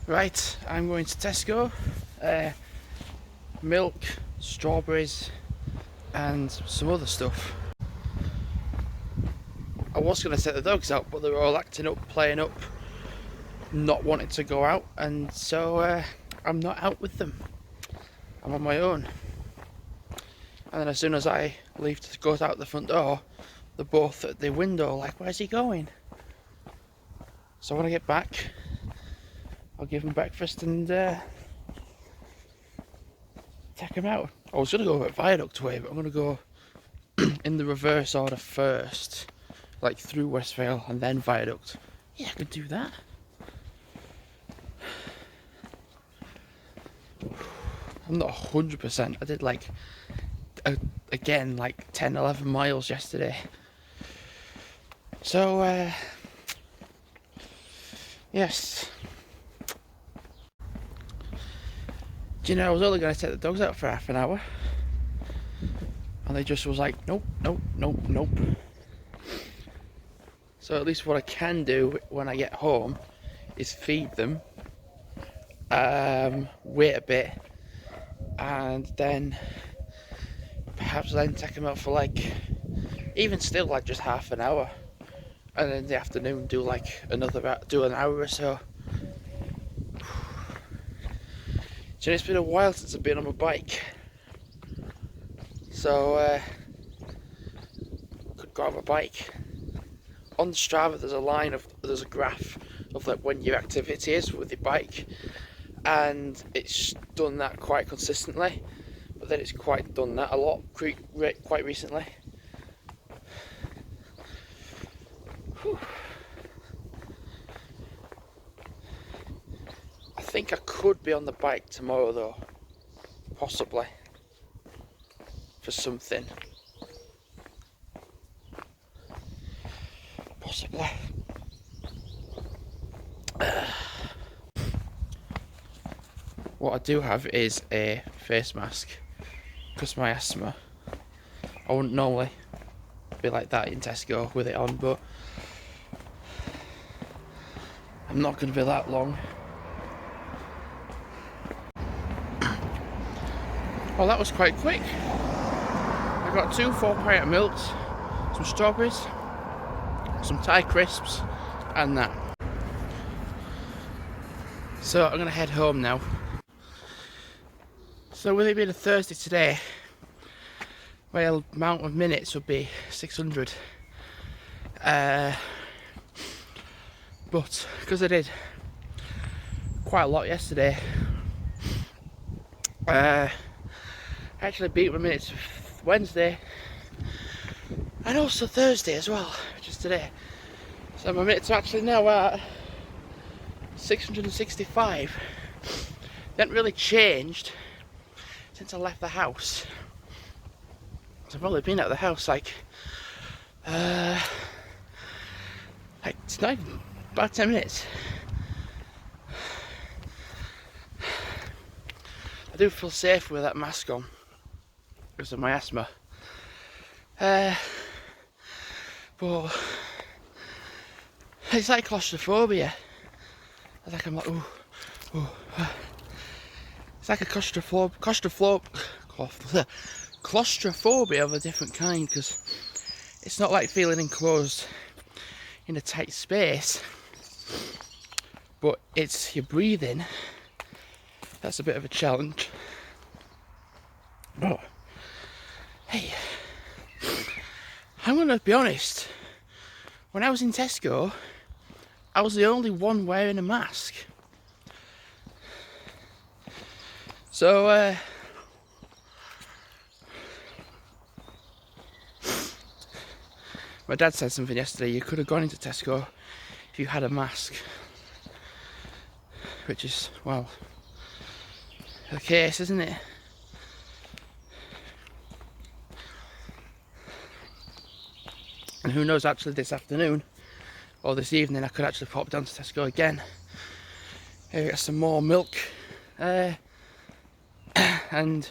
Right, I'm going to Tesco. Milk, strawberries, and some other stuff. I was going to set the dogs out, but they were all acting up, playing up, not wanting to go out, and so I'm not out with them. I'm on my own. And then as soon as I leave to go out the front door, they're both at the window like, where's he going? So when I get back, I'll give them breakfast and take them out. I was going to go at Viaduct way, but I'm going to go in the reverse order first, like through Westvale and then Viaduct. Yeah, I could do that. I'm not 100%. I did like, again, like 10, 11 miles yesterday. So, yes. Do you know, I was only going to take the dogs out for half an hour. And they just was like, nope, nope, nope, nope. So at least what I can do when I get home is feed them, wait a bit, and then perhaps then take them out for like, even still like just half an hour. And then in the afternoon do like do an hour or so. Do you know, it's been a while since I've been on my bike. So, could grab a bike. On Strava there's a graph of like when your activity is with your bike. And it's done that quite consistently. But then it's quite done that a lot quite recently. Whew. I think I could be on the bike tomorrow though, possibly, for something. Possibly. What I do have is a face mask, because my asthma. I wouldn't normally be like that in Tesco with it on, but I'm not going to be that long. Well, that was quite quick. I got 2 4-packet milks, some strawberries, some Thai crisps, and that. So I'm going to head home now. So with it being a Thursday today, my amount of minutes would be 600. But because I did quite a lot yesterday, I actually beat my minutes Wednesday and also Thursday as well, which is today. So my minutes are actually now at 665. They haven't really changed since I left the house. So I've only been out of the house like it's not even about 10 minutes. I do feel safe with that mask on because of my asthma. But it's like claustrophobia. It's like I'm like, ooh. It's like a claustrophobia of a different kind, because it's not like feeling enclosed in a tight space, but it's your breathing. That's a bit of a challenge. But hey, I'm gonna be honest, when I was in Tesco, I was the only one wearing a mask. So my dad said something yesterday, you could have gone into Tesco if you had a mask. Which is, well, the case, isn't it? And who knows, actually this afternoon or this evening I could actually pop down to Tesco again, get some more milk and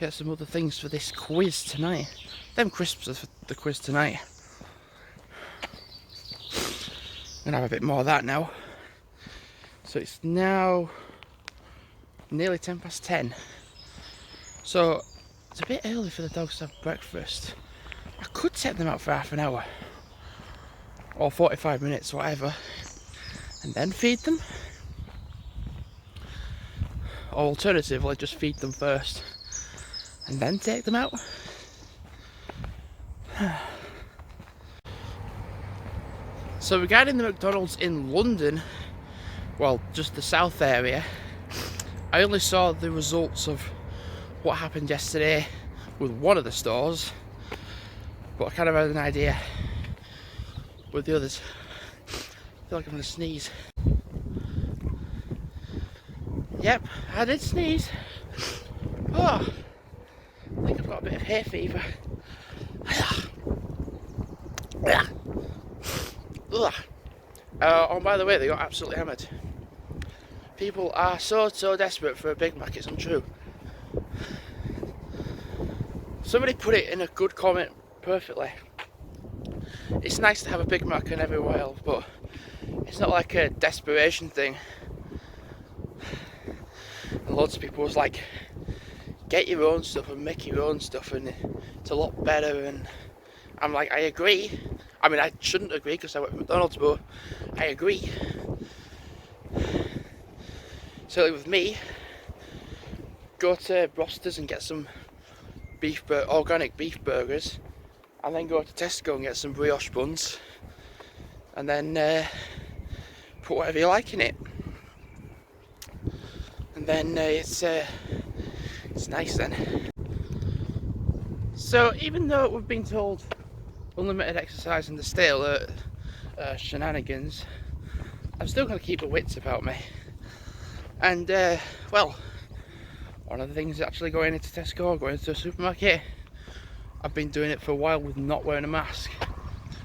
get some other things for this quiz tonight. Them crisps are for the quiz tonight. I'm gonna have a bit more of that now. So it's now nearly 10 past 10. So it's a bit early for the dogs to have breakfast. I could take them out for half an hour or 45 minutes, whatever, and then feed them. Or alternatively, just feed them first and then take them out. So regarding the McDonald's in London, well, just the south area, I only saw the results of what happened yesterday with one of the stores, but I kind of had an idea with the others. I feel like I'm gonna sneeze. Yep, I did sneeze. Oh, I think I've got a bit of hay fever. Oh, by the way, they got absolutely hammered. People are so desperate for a Big Mac, it's untrue. Somebody put it in a good comment perfectly. It's nice to have a Big Mac in every while, but it's not like a desperation thing. And loads of people was like, get your own stuff and make your own stuff and it's a lot better, and I'm like, I agree. I mean, I shouldn't agree because I work at McDonald's, but I agree. So with me, go to Broster's and get some organic beef burgers, and then go to Tesco and get some brioche buns, and then put whatever you like in it, and then it's nice then. So even though we've been told unlimited exercise and the stay alert shenanigans, I'm still going to keep the wits about me. And well, one of the things is actually going into Tesco, going into a supermarket. I've been doing it for a while with not wearing a mask,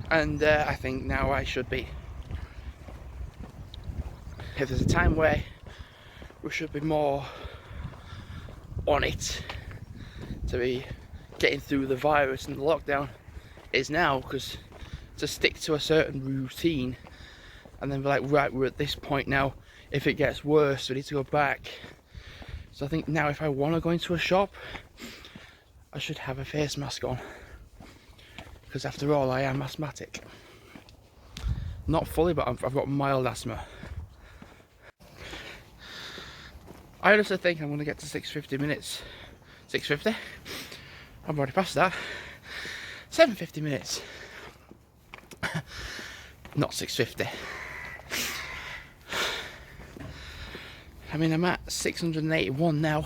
and I think now I should be. If there's a time where we should be more on it to be getting through the virus and the lockdown, is now, because to stick to a certain routine and then be like, right, we're at this point now, if it gets worse we need to go back. So I think now if I want to go into a shop, I should have a face mask on, because after all I am asthmatic. Not fully, but I've got mild asthma. I honestly think I'm going to get to 650 minutes. 650? I'm already past that. 750 minutes. Not 650. I mean, I'm at 681 now.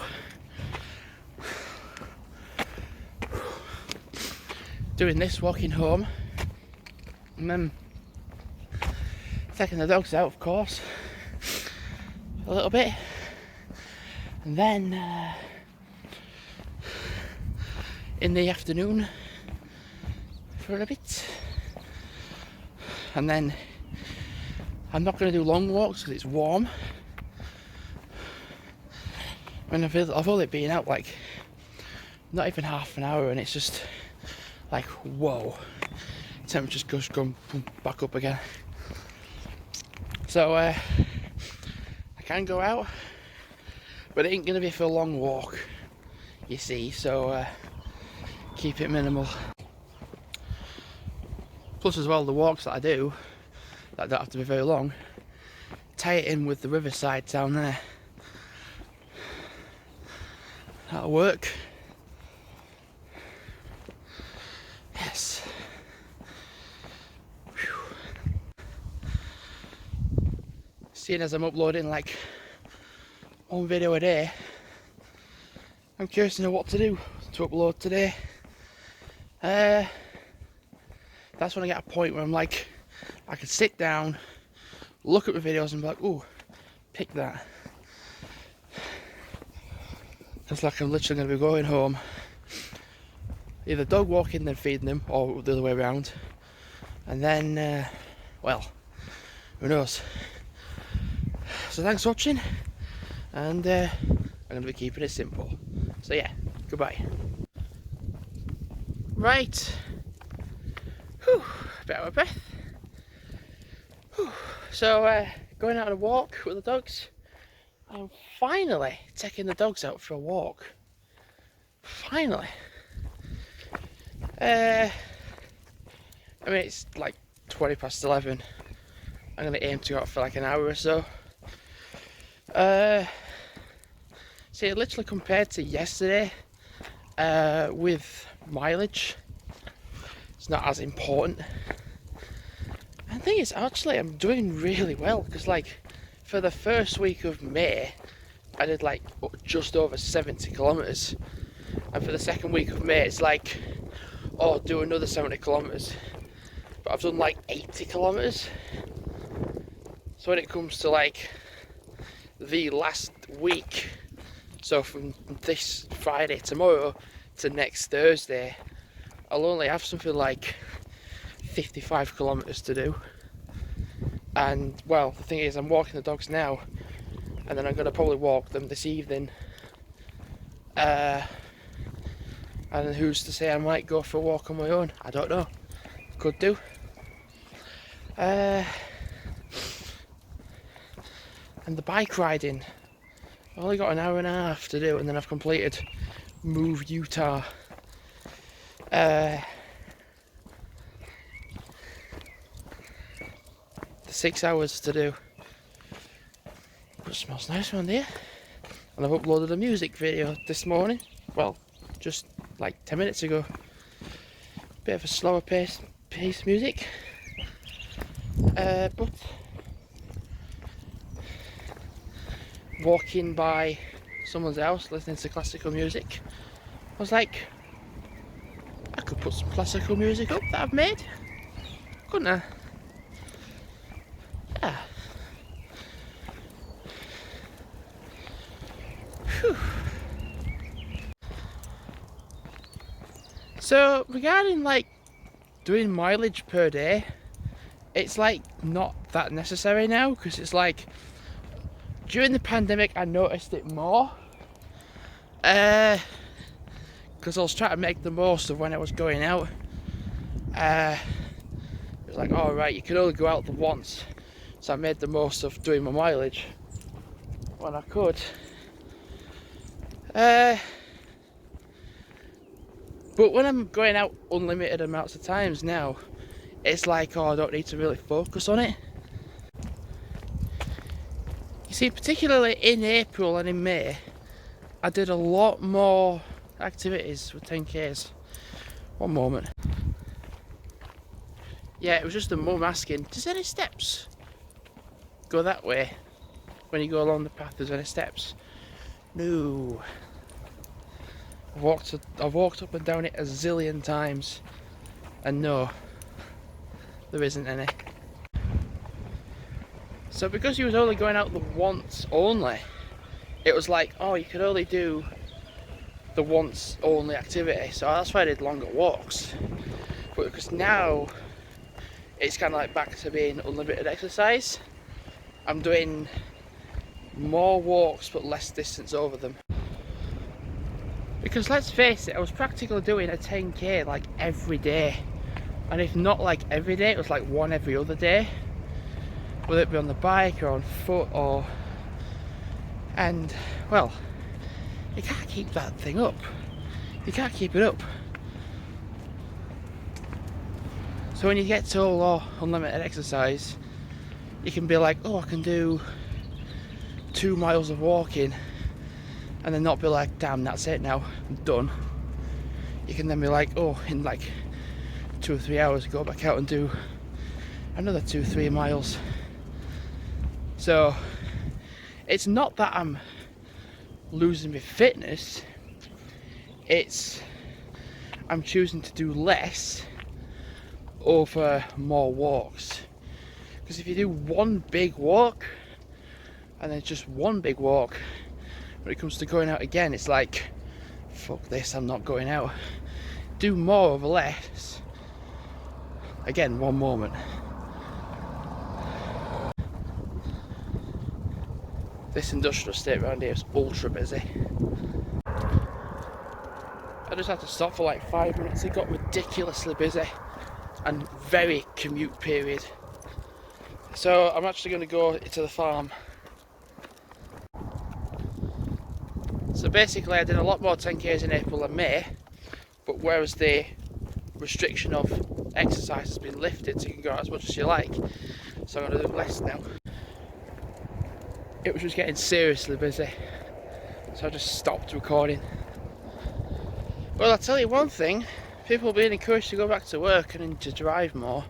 Doing this, walking home, and then taking the dogs out, of course, a little bit, and then in the afternoon for a bit, and then I'm not going to do long walks because it's warm. I mean, I've only been out like not even half an hour, and it's just like, whoa, temperature's just gone back up again. So I can go out, but it ain't gonna be for a long walk, you see, so keep it minimal. Plus as well, the walks that I do, that don't have to be very long, tie it in with the riverside down there. That'll work. Yes. Whew. Seeing as I'm uploading like one video a day, I'm curious to know what to do to upload today. That's when I get a point where I'm like, I can sit down, look at the videos and be like, ooh, pick that. It's like I'm literally going to be going home, either dog walking then feeding them, or the other way around, and then well, who knows. So thanks for watching, and I'm going to be keeping it simple. So yeah, goodbye. Right, whew, bit out of breath. Whew. So going out on a walk with the dogs. I'm finally taking the dogs out for a walk. Finally. I mean, it's like 20 past 11. I'm going to aim to go out for like an hour or so. See, literally compared to yesterday, with mileage, it's not as important. And the thing is, actually, I'm doing really well, because like for the first week of May, I did like just over 70 kilometers, and for the second week of May, it's like, oh, do another 70 kilometers. But I've done like 80 kilometers. So when it comes to like the last week, so from this Friday tomorrow to next Thursday, I'll only have something like 55 kilometers to do. And well, the thing is, I'm walking the dogs now, and then I'm going to probably walk them this evening. And who's to say I might go for a walk on my own? I don't know. Could do. And the bike riding, I've only got an hour and a half to do, and then I've completed Move Utah. The 6 hours to do. But it smells nice around here. And I've uploaded a music video this morning. Well, just like 10 minutes ago. Bit of a slower pace music. But walking by someone's house listening to classical music, I was like, I could put some classical music up that I've made, couldn't I? Yeah. Whew. So regarding like doing mileage per day, it's like not that necessary now, because it's like during the pandemic I noticed it more, because I was trying to make the most of when I was going out. It was like, all right, you can only go out the once, so I made the most of doing my mileage when I could. But when I'm going out unlimited amounts of times now, it's like, oh, I don't need to really focus on it. You see, particularly in April and in May, I did a lot more activities with 10Ks. One moment. Yeah, it was just the mum asking, does any steps go that way? When you go along the path, there's any steps? No. I've walked up and down it a zillion times, and no, there isn't any. So because he was only going out the once only, it was like, oh, you could only do the once only activity. So that's why I did longer walks. But because now it's kind of like back to being unlimited exercise, I'm doing more walks but less distance over them. Because let's face it, I was practically doing a 10K like every day. And if not like every day, it was like one every other day. Whether it be on the bike or on foot or... And, well, you can't keep that thing up. You can't keep it up. So when you get told, oh, unlimited exercise, you can be like, oh, I can do 2 miles of walking, and then not be like, damn, that's it now, I'm done. You can then be like, oh, in like 2 or 3 hours, go back out and do another 2-3 miles. So it's not that I'm losing my fitness, it's I'm choosing to do less over more walks. Because if you do one big walk and then just one big walk, when it comes to going out again, it's like, fuck this, I'm not going out. Do more over less. Again, one moment. This industrial estate around here is ultra busy. I just had to stop for like 5 minutes. It got ridiculously busy and very commute period. So I'm actually going to go to the farm. So basically I did a lot more 10Ks in April and May, but whereas the restriction of exercise has been lifted, so you can go out as much as you like, so I'm going to do less now. It was just getting seriously busy, so I just stopped recording. Well, I'll tell you one thing, people being encouraged to go back to work and to drive more,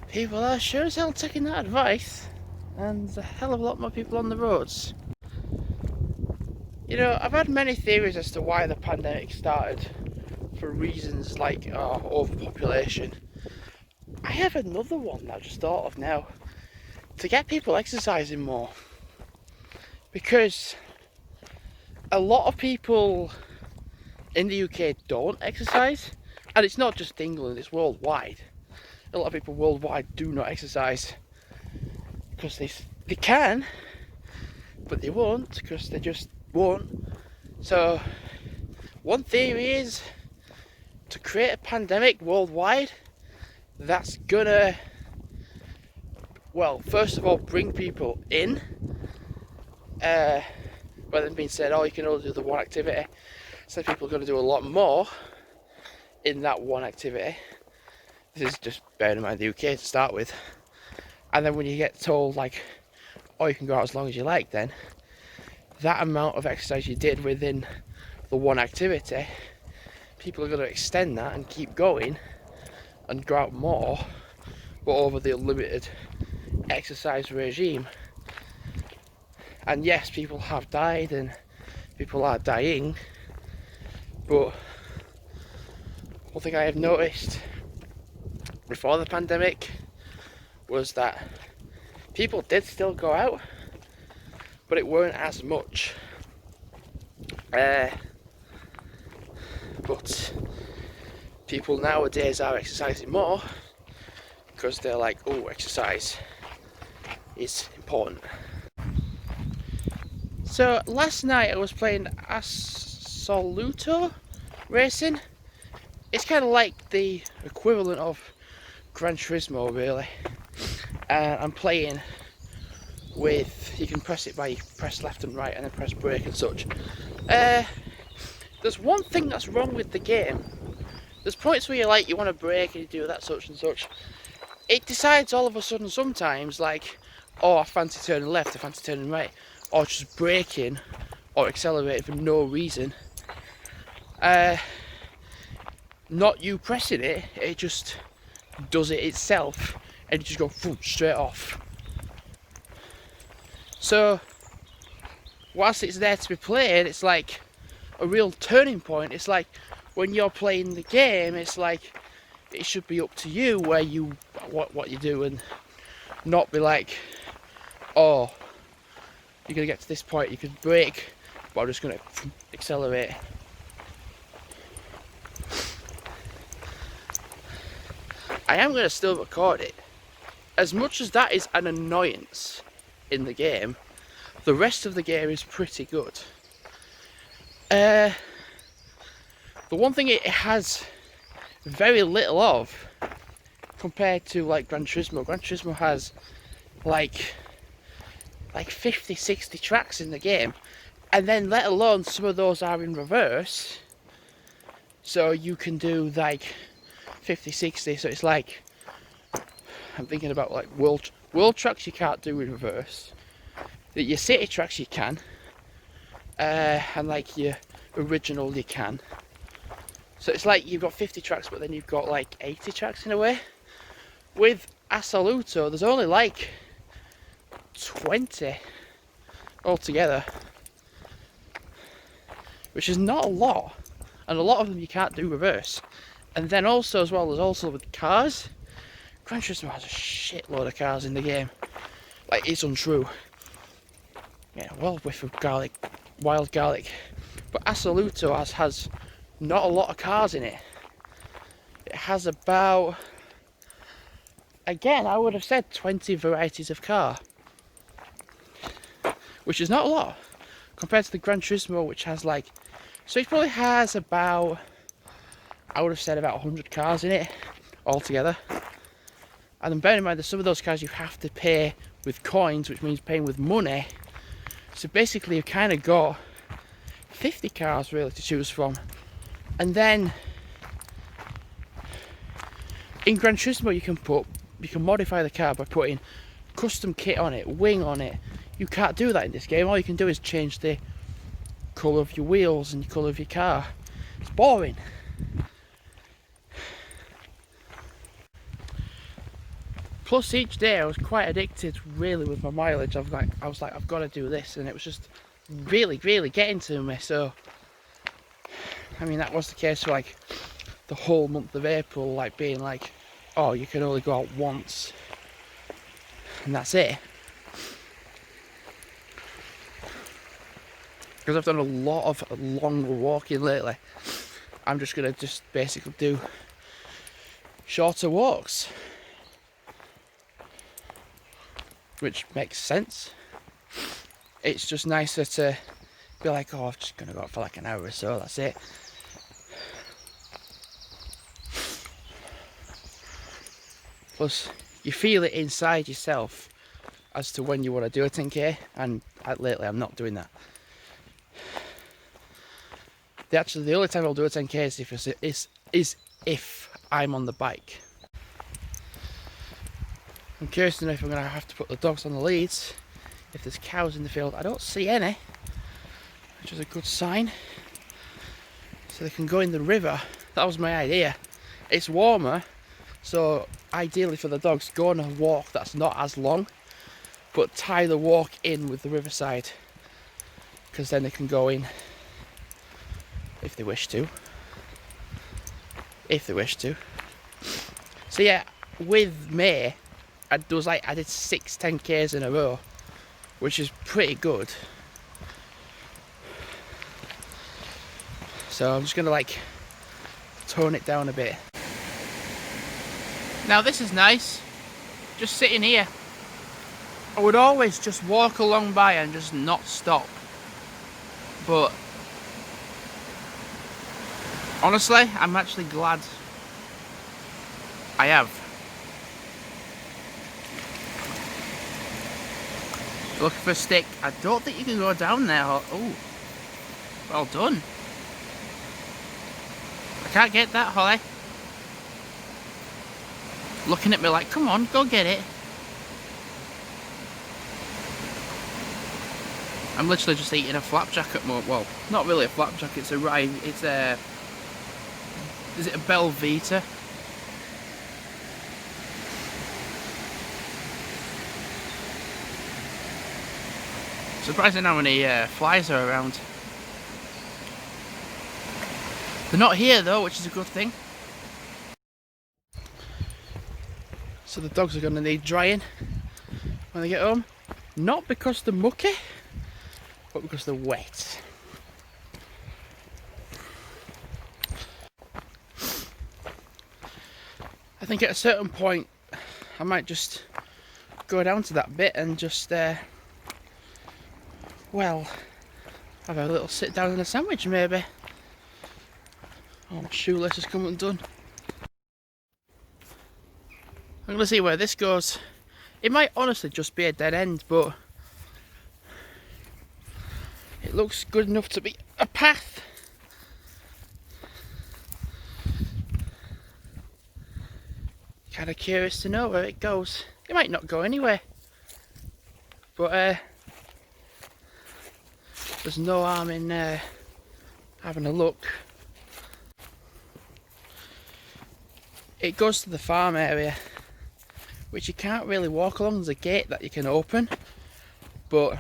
people are sure as hell taking that advice, and there's a hell of a lot more people on the roads. You know, I've had many theories as to why the pandemic started, for reasons like overpopulation. I have another one that I just thought of now, to get people exercising more, because a lot of people in the UK don't exercise, and it's not just England, it's worldwide. A lot of people worldwide do not exercise because they can, but they won't because they just won't. So one theory is to create a pandemic worldwide that's gonna, well, first of all, bring people in, rather than being said, oh, you can only do the one activity. So people are going to do a lot more in that one activity. This is just bearing in mind the UK to start with. And then when you get told, like, oh, you can go out as long as you like, then that amount of exercise you did within the one activity, people are going to extend that and keep going and go out more, but over the unlimited exercise regime. And yes, people have died and people are dying, but one thing I have noticed before the pandemic was that people did still go out, but it weren't as much. But people nowadays are exercising more because they're like, oh, exercise is important. So last night I was playing Assoluto racing. It's kind of like the equivalent of Gran Turismo, really. I'm playing with, you can press it by, you press left and right and then press brake and such. There's one thing that's wrong with the game. There's points where you like, you want to brake and you do that such and such. It decides all of a sudden sometimes, like, oh, I fancy turning left, I fancy turning right, or just braking or accelerating for no reason. Not you pressing it, it just does it itself and you just go straight off. So whilst it's there to be played, it's like a real turning point. It's like when you're playing the game, it's like it should be up to you where you what you do, and not be like, oh, you're gonna get to this point, you can brake, but I'm just gonna accelerate. I am going to still record it. As much as that is an annoyance in the game, the rest of the game is pretty good. The one thing it has very little of compared to like Gran Turismo has like 50, 60 tracks in the game, and then let alone some of those are in reverse, so you can do like 50, 60, so it's like, I'm thinking about like world tracks you can't do in reverse, your city tracks you can, and like your original you can. So it's like you've got 50 tracks, but then you've got like 80 tracks in a way. With Assoluto, there's only like 20 altogether, which is not a lot, and a lot of them you can't do reverse. And then also as well, there's also with cars. Gran Turismo has a shitload of cars in the game. Like, it's untrue. Yeah, well, whiff of garlic, wild garlic. But Assoluto has not a lot of cars in it. It has about, again, I would have said 20 varieties of car, which is not a lot compared to the Gran Turismo, which has like, so it probably has about, I would have said about 100 cars in it altogether. And then bear in mind that some of those cars you have to pay with coins, which means paying with money. So basically you've kind of got 50 cars really to choose from. And then in Gran Turismo you can modify the car by putting custom kit on it, wing on it. You can't do that in this game. All you can do is change the colour of your wheels and the colour of your car. It's boring. Plus each day I was quite addicted really with my mileage. I was like I've got to do this, and it was just really getting to me. So I mean that was the case for like the whole month of April, like being like, oh, you can only go out once and that's it. Because I've done a lot of long walking lately, I'm just gonna basically do shorter walks, which makes sense. It's just nicer to be like, oh, I'm just gonna go out for like an hour or so, that's it. Plus you feel it inside yourself as to when you want to do a 10k, and lately I'm not doing that. The only time I'll do a 10k is if I'm on the bike. I'm curious to know if I'm going to have to put the dogs on the leads, if there's cows in the field. I don't see any, which is a good sign. So they can go in the river. That was my idea. It's warmer, so ideally for the dogs, go on a walk that's not as long, but tie the walk in with the riverside, because then they can go in if they wish to. So yeah, with May, I did 6 10k's in a row, which is pretty good. So I'm just gonna like tone it down a bit. Now this is nice, just sitting here. I would always just walk along by and just not stop, but honestly, I'm actually glad I have. Looking for a stick. I don't think you can go down there. Oh, well done. I can't get that, Holly. Looking at me like, come on, go get it. I'm literally just eating a flapjack at the moment. Well, not really a flapjack, it's a rye. It's a... Is it a Belvita? Surprising how many flies are around. They're not here though, which is a good thing. So the dogs are going to need drying when they get home. Not because they're mucky, but because they're wet. I think at a certain point I might just go down to that bit and just well, have a little sit down and a sandwich maybe. Oh, my shoelace has come undone. I'm going to see where this goes. It might honestly just be a dead end, but it looks good enough to be a path. Kind of curious to know where it goes. It might not go anywhere, but there's no harm in having a look. It goes to the farm area, which you can't really walk along. There's a gate that you can open, but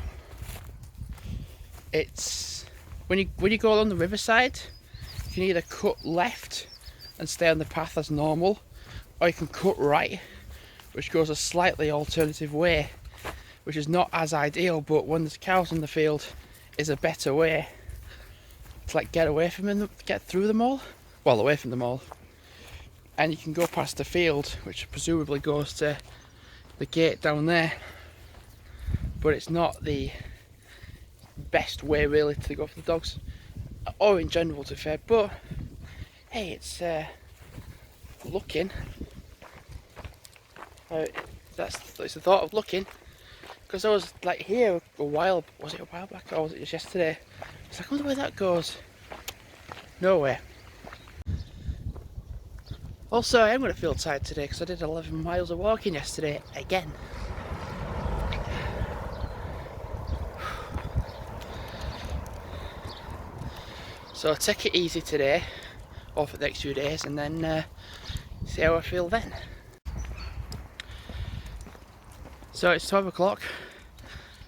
it's when you go along the riverside, you can either cut left and stay on the path as normal, or you can cut right, which goes a slightly alternative way, which is not as ideal, but when there's cows in the field is a better way to like get away from them, get through them all, well, away from them all. And you can go past the field, which presumably goes to the gate down there, but it's not the best way really to go for the dogs, or in general to be fair, but hey, it's looking. It's the thought of looking, because I was like here a while. Was it a while back or was it just yesterday? It's like, I wonder where that goes. Nowhere. Also, I am going to feel tired today because I did 11 miles of walking yesterday again. So I'll take it easy today, or for the next few days, and then see how I feel then. So it's 12 o'clock,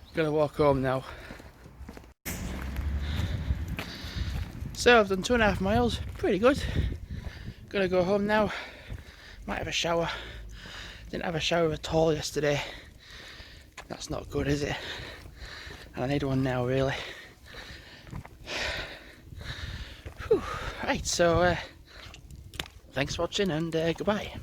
I'm going to walk home now. So I've done 2.5 miles, pretty good. Gonna go home now, might have a shower. Didn't have a shower at all yesterday. That's not good, is it? And I need one now, really. Whew. Right, so thanks for watching and goodbye.